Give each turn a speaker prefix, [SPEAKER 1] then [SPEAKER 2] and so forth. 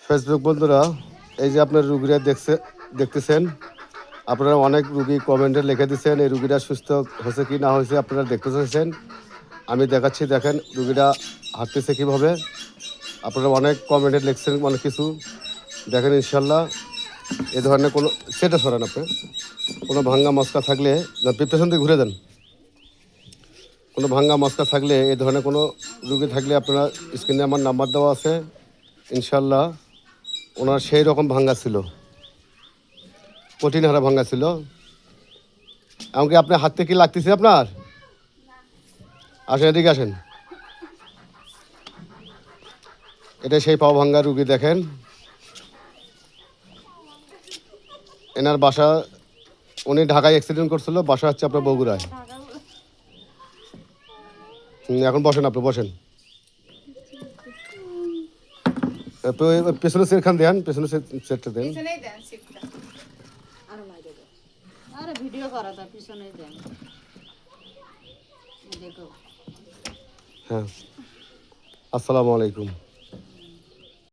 [SPEAKER 1] Facebook বন্ধুরা, এই যে আপনার রুগীরা দেখতেছেন, আপনারা অনেক রুগী কমেন্টে লিখে দিচ্ছেন এই রুগীরা সুস্থ হয়েছে কি না হয়েছে আপনারা দেখতে চাইছেন। আমি দেখাচ্ছি, দেখেন রুগীরা হাঁটতেছে কীভাবে। আপনারা অনেক কমেন্টে লিখছেন অনেক কিছু, দেখেন ইনশাল্লাহ এ ধরনের কোনো সেটা সরান আপনি, কোনো ভাঙ্গা মস্কা থাকলে না পেছন দিয়ে ঘুরে দেন, কোনো ভাঙ্গা মস্কা থাকলে এই ধরনের কোনো রুগী থাকলে আপনারা স্ক্রিনে আমার নাম্বার দেওয়া আছে, ইনশাল্লাহ ওনার সেই রকম ভাঙ্গা ছিল, কঠিন হারা ভাঙ্গা ছিল। এমনকি আপনার হাত থেকে কি লাগতেছে আপনার? আসেন, এদিকে আসেন। এটা সেই পাও ভাঙ্গা রুগী, দেখেন এনার বাসা, উনি ঢাকায় অ্যাক্সিডেন্ট করছিল, বাসা হচ্ছে আপনার বগুড়ায়। এখন বসেন, আপনি বসেন। পেছনে সেটখান দেন, পেছনে সেটটা দেন।
[SPEAKER 2] আরে ভিডিও করা তা পিছনে দেন দেখো।
[SPEAKER 1] হ্যাঁ, আসসালামু আলাইকুম।